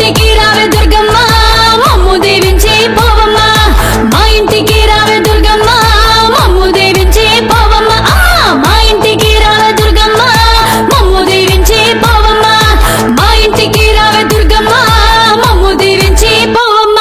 ఇంటికి రావే దుర్గమ్మ మమ్ము దీవించి పోవమ్మ మా ఇంటికి రావే దుర్గమ్మ మమ్ము దీవించి పోవమ్మ మా ఇంటికి రావే దుర్గమ్మ మమ్ము దీవించి పోవమ్మ మా ఇంటికి రావే దుర్గమ్మ మమ్ము దీవించి పోవమ్మ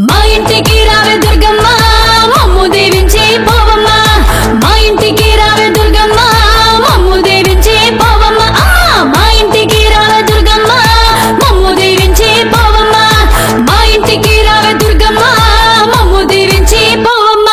మా ఇంటికి రావే దుర్గమ్మ మమ్ము దీవించి పోవమ్మ మా ఇంటికి రావే దుర్గమ్మ మమ్ము దీవించి పోవమ్మ మా ఇంటికి రావే దుర్గమ్మ మమ్ము దీవించి పోవమ్మ మా ఇంటికి రావే దుర్గమ్మ మమ్ము దీవించి పోవమ్మ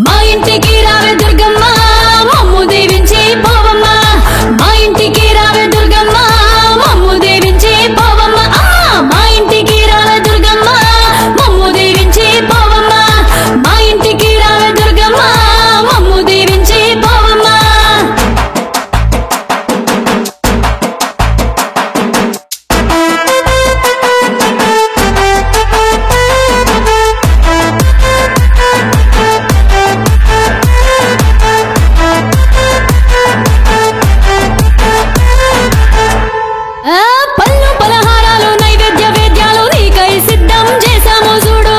మా ఇంటికి రావే దుర్గమ్మ మమ్ము దీవించి పోవమ్మ మా ఇంటికి రావే దుర్గమ్మ మమ్ము దీవించి పోవమ్మ మా ఇంటికి రావే దుర్గమ్మ మమ్ము దీవించి పోవమ్మ మా ఇంటికి రావే దుర్గమ్మ మమ్ము దీవించి పోవమ్మ పళ్ళు పలహారాలు నైవేద్య వేద్యాలు నీకై సిద్ధం చేశాము చూడు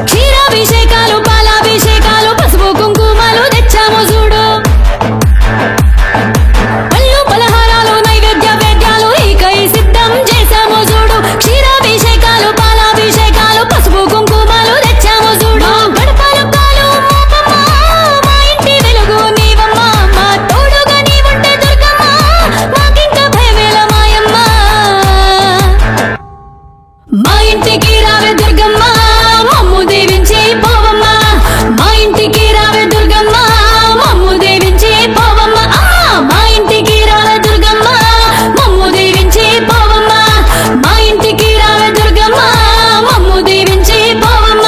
క్షీరాభిషేకాలు పాలాభిషేకాలు పసుపు కుంకుమలు తెచ్చాము చూడు పళ్ళు పలహారాలు నైవేద్య వేద్యాలు నీకై సిద్ధం చేశాము చూడు క్షీరాభిషేకాలు పాలాభిషేకాలు పసుపు కుంకుమలు తెచ్చాము చూడు గడపలు పాలు మోపమ్మ మా ఇంటి వెలుగు నీవమ్మ మా తోడుగా నీవుంటే దుర్గమ్మ మాకింక భయమేల మాయమ్మ మా ఇంటికి రావే దుర్గమ్మ మమ్ము దీవించి పోవమ్మ మా ఇంటికి రావే దుర్గమ్మ మమ్ము దీవించి పోవమ్మ మా ఇంటికి రావే దుర్గమ్మ మమ్ము దీవించి పోవమ్మ మా ఇంటికి రావే దుర్గమ్మ మమ్ము దీవించి పోవమ్మ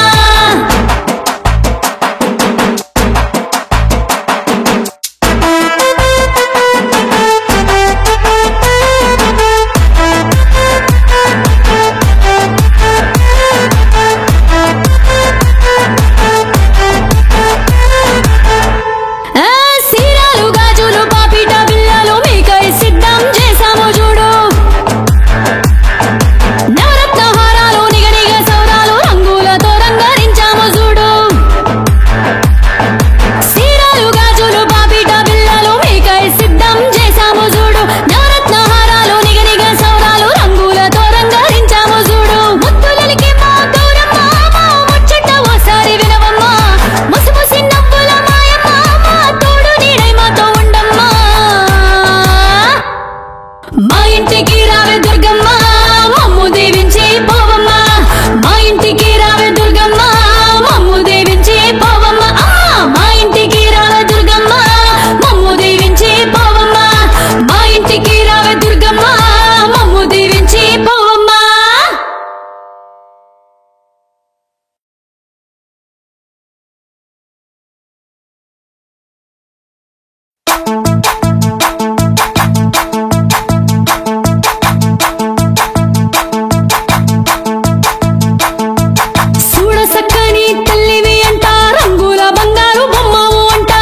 సీరాలు గాజులు పాపిట బిళ్ళలు మీకై సిద్ధం చేశాము చూడు నవరత్న హారాలు నిగనిగ సౌరాలు రంగులతో రంగరించాము చూడు సీరాలు గాజులు పాపిట బిళ్ళలు మీకై సిద్ధం చేశాము చూడు నవరత్న హారాలు నిగనిగ సౌరాలు రంగులతో రంగరించాము చూడు ముద్దులకి మా గౌరమ్మ మా ముచ్చట ఓసారి వినవమ్మ ముసిముసి నవ్వుల మాయమ్మ మా తోడు నీడై మాతో ఉండమ్మా మా ఇంటికి రావే దుర్గమ్మ మమ్ము దీవించి పోవమ్మ మా ఇంటికి రావే దుర్గమ్మ మమ్ము దీవించి పోవమ్మ మా ఇంటికి రావే దుర్గమ్మ మమ్ము దీవించి పోవమ్మ మా ఇంటికి రావే దుర్గమ్మ మమ్ము దీవించి పోవమ్మ చూడ సక్కని తల్లివి అంట రంగుల బంగారు బొమ్మవు అంట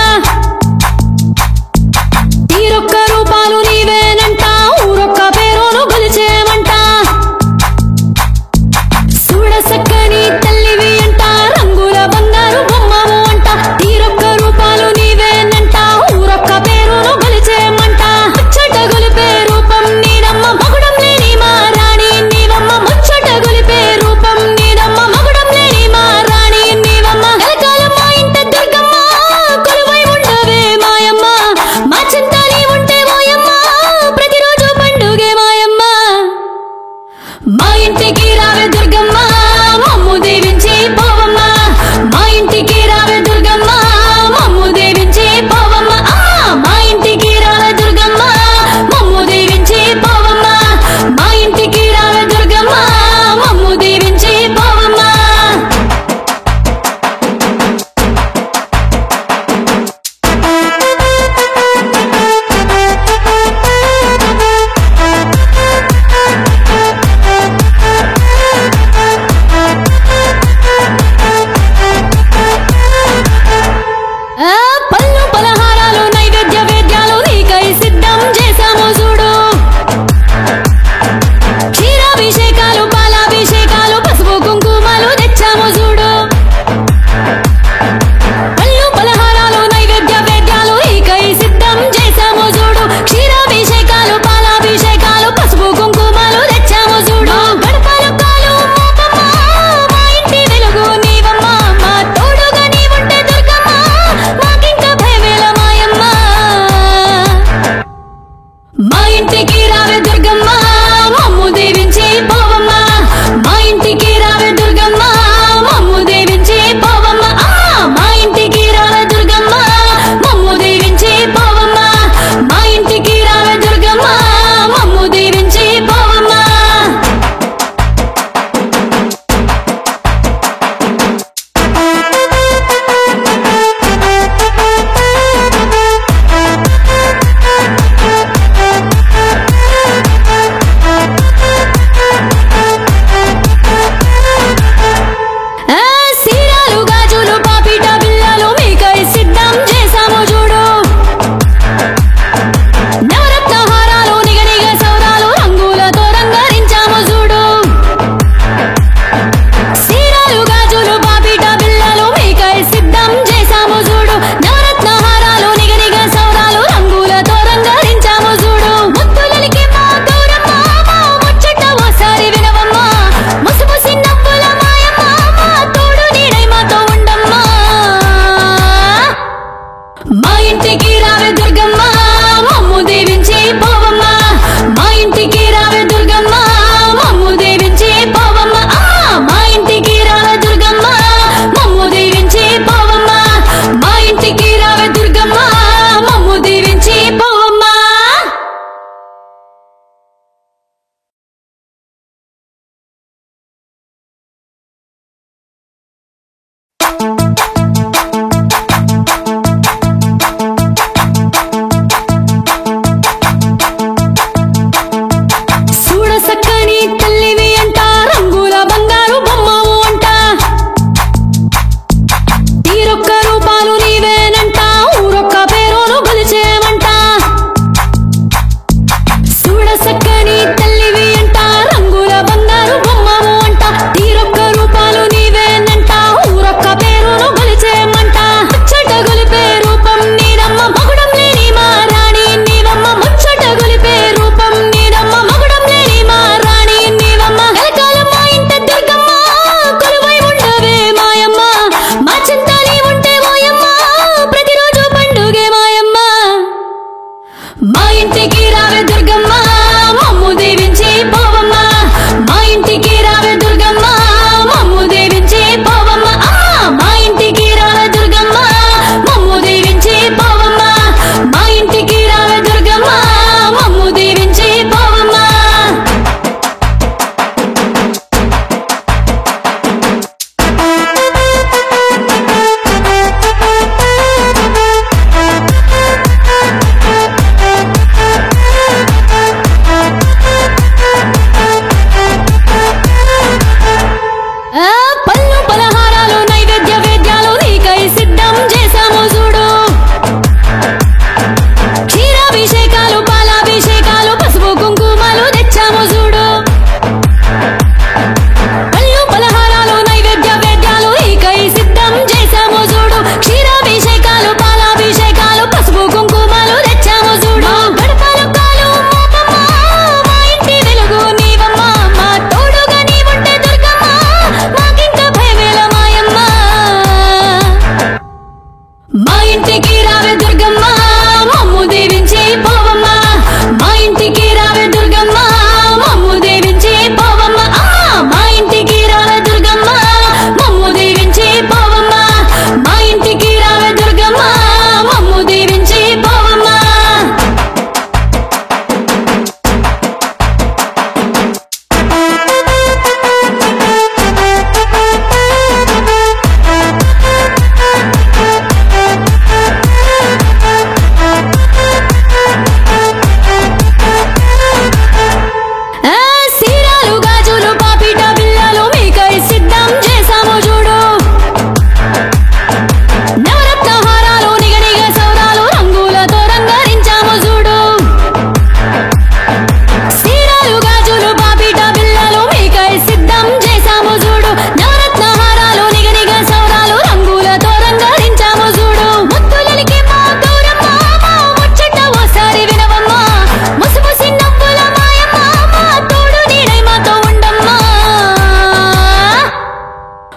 తీరొక్క రూపాలు నీవేనంట ఊరొక్క పేరును గొలిచేమంట చూడ సక్కని తల్లివి అంట రంగుల బంగారు బొమ్మవు అంట తీరొక్క రూపాలు నీవేనంట ఊరొక్క పేరును గొలిచేమంట ముచ్చట గొలిపే రూపం నీదమ్మ మగుడం లేని మా రాణి నీవమ్మ ముచ్చట గొలిపే రూపం నీదమ్మ మగుడం లేని మా రాణి నీవమ్మ కలకాలం మా ఇంట దుర్గమ్మ కొలువై ఉండవే మాయమ్మ మా చింతని ఉంటే ఓయమ్మ ప్రతిరోజు పండుగే మాయమ్మ మా ఇంటికి రావే దుర్గమ్మ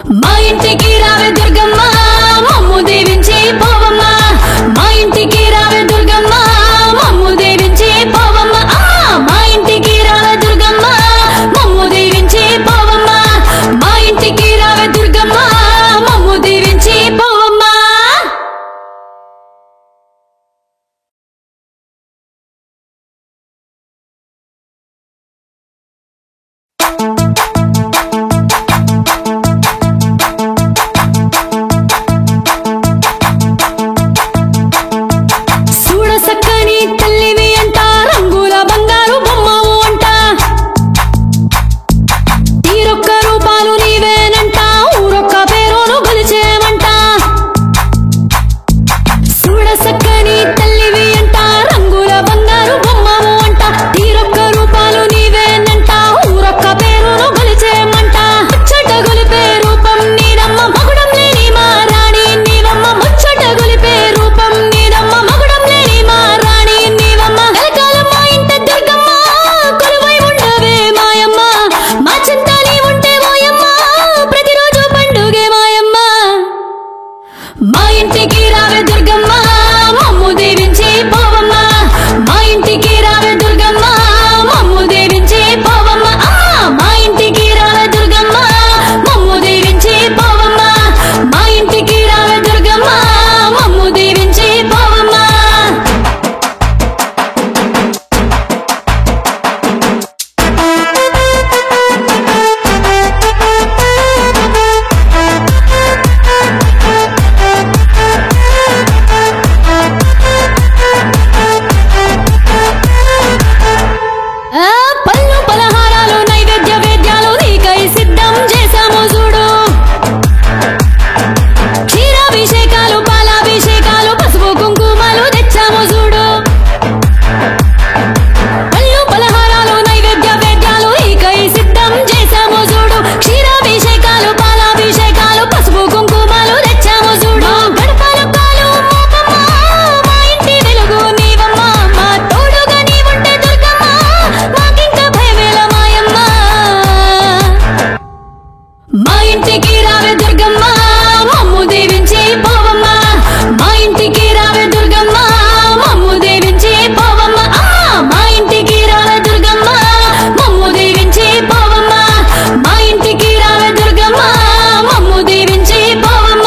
మా ఇంటికి రావే దుర్గమ్మ మమ్ము దీవించి పోవమ్మ మా ఇంటికి రావే దుర్గమ్మ మమ్ము దీవించి పోవమ్మ మా ఇంటికి రావే దుర్గమ్మ మమ్ము దీవించి పోవమ్మ మా ఇంటికి రావే దుర్గమ్మ మమ్ము దీవించి పోవమ్మ సక్కని తల్లివి అంట రంగుల బంగారు బొమ్మవు అంట తీరొక్క రూపాలు నీవేనంట ఊరొక్క పేరును గొలిచేమంట చూడ సక్కని తల్లివి అంట రంగుల బంగారు బొమ్మవు అంట తీరొక్క రూపాలు నీవేనంట ఊరొక్క పేరును గొలిచేమంట ముచ్చట గొలిపే రూపం నీదమ్మ మగుడం లేని మా రాణి నీవమ్మ ముచ్చట గొలిపే రూపం నీదమ్మ మగుడం లేని మా రాణి నీవమ్మ కలకాలం మా ఇంట దుర్గమ్మ కొలువై ఉండవే మాయమ్మ మా చింతని ఉంటే ఓయమ్మ ప్రతిరోజు పండుగే మాయమ్మ మా ఇంటికి రావే దుర్గమ్మ మమ్ము దీవించి పోవమ్మ మా ఇంటికి రావే దుర్గమ్మ మమ్ము దీవించి పోవమ్మ మా ఇంటికి రావే దుర్గమ్మ మమ్ము దీవించి పోవమ్మ మా ఇంటికి రావే దుర్గమ్మ మమ్ము దీవించి పోవమ్మ పళ్ళు పలహారాలు నైవేద్య వేద్యాలు నీకై సిద్ధం చేశాము చూడు క్షీరాభిషేకాలు పాలాభిషేకాలు పసుపు కుంకుమలు తెచ్చాము చూడు పళ్ళు పలహారాలు నైవేద్య వేద్యాలు నీకై సిద్ధం చేశాము చూడు క్షీరాభిషేకాలు పాలాభిషేకాలు పసుపు కుంకుమలు తెచ్చాము చూడు గడపల పాలు మోపమ్మ మా ఇంటి వెలుగు నీవమ్మ మా తోడుగా నీవుంటే దుర్గమ్మ మాకింక భయమేల మాయమ్మ మా ఇంటికి రావే దుర్గమ్మ మమ్ము దీవించి పోవమ్మ మా ఇంటికి రావే దుర్గమ్మ మమ్ము దీవించి పోవమ్మ మా ఇంటికి రావే దుర్గమ్మ మమ్ము దీవించి పోవమ్మ మా ఇంటికి రావే దుర్గమ్మ మమ్ము దీవించి పోవమ్మ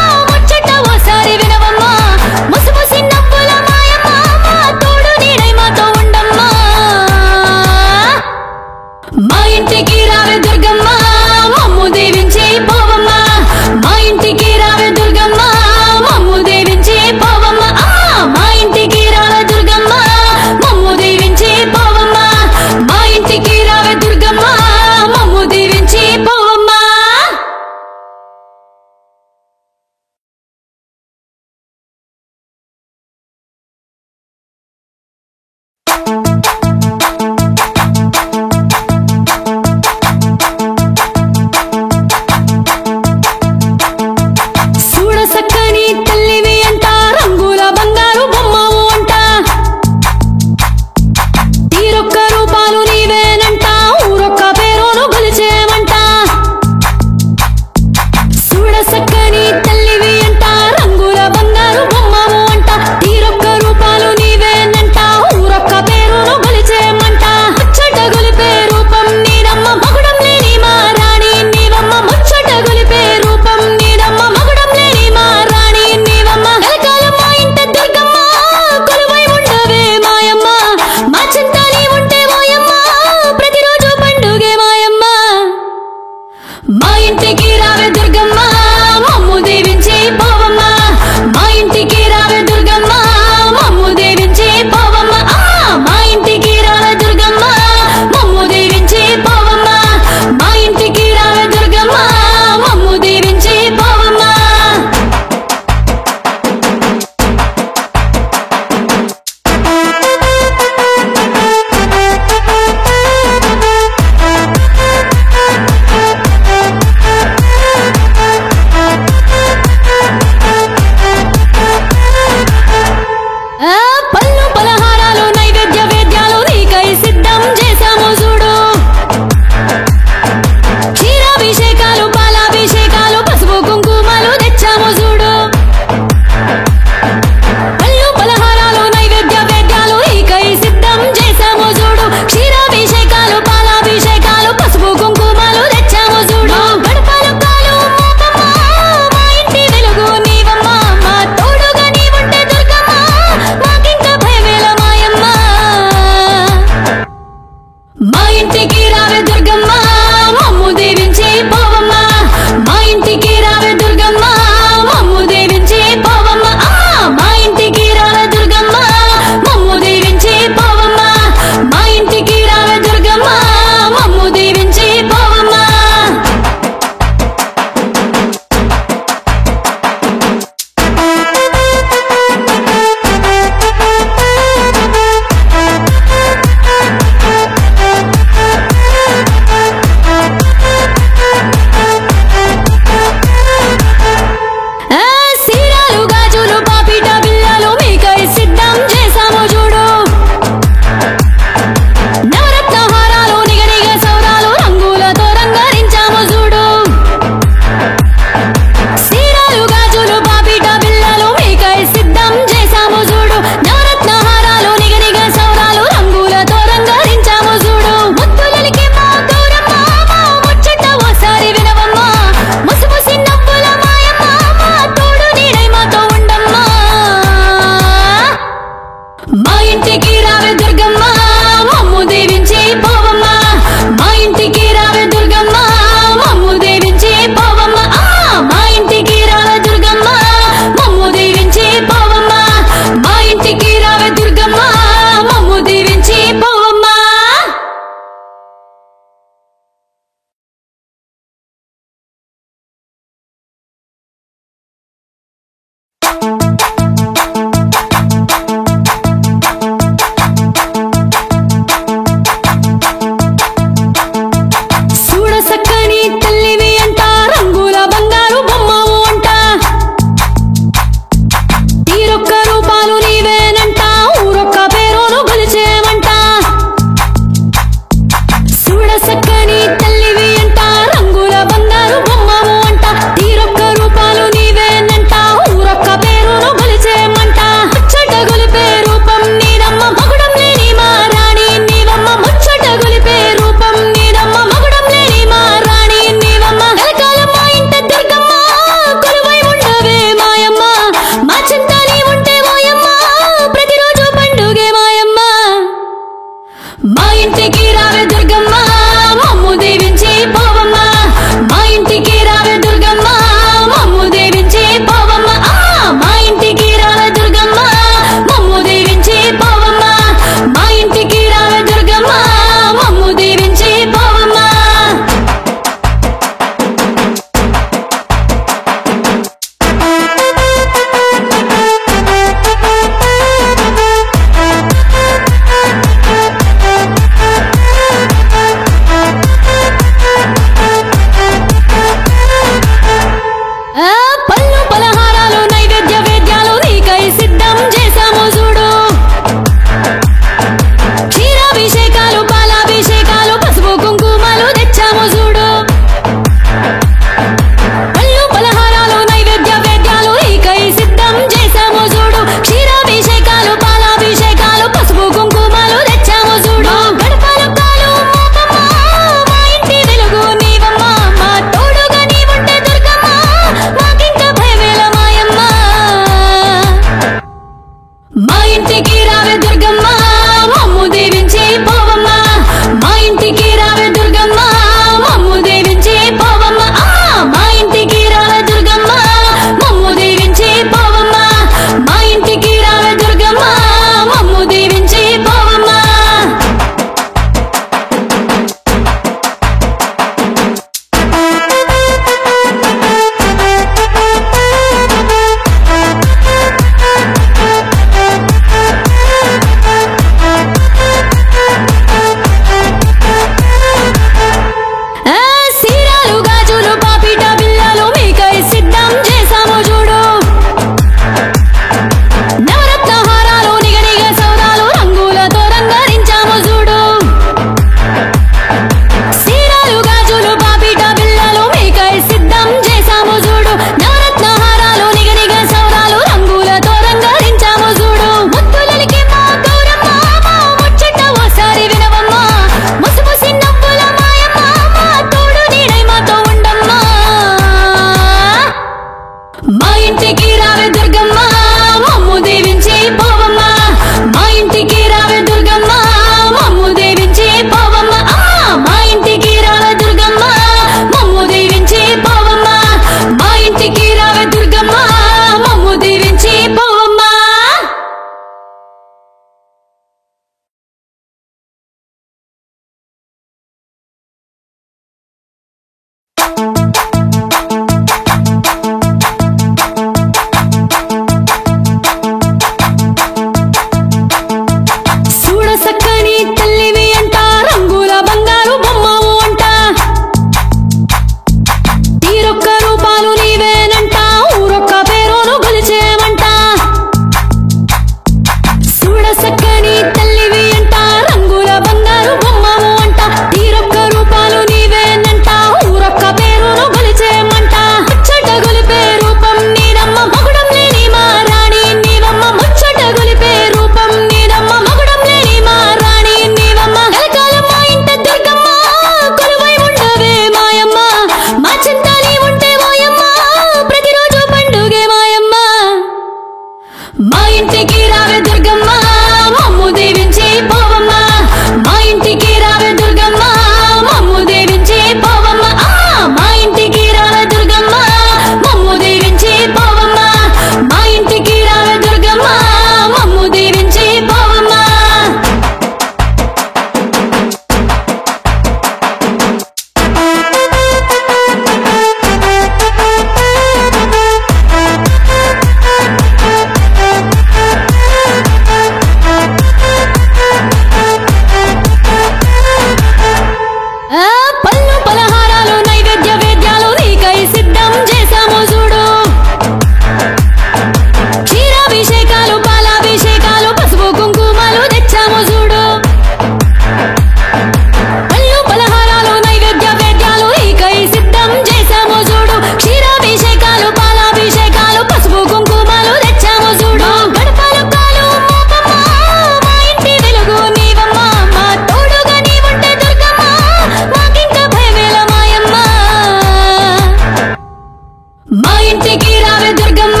మా ఇంటికి రావే దుర్గమ్మ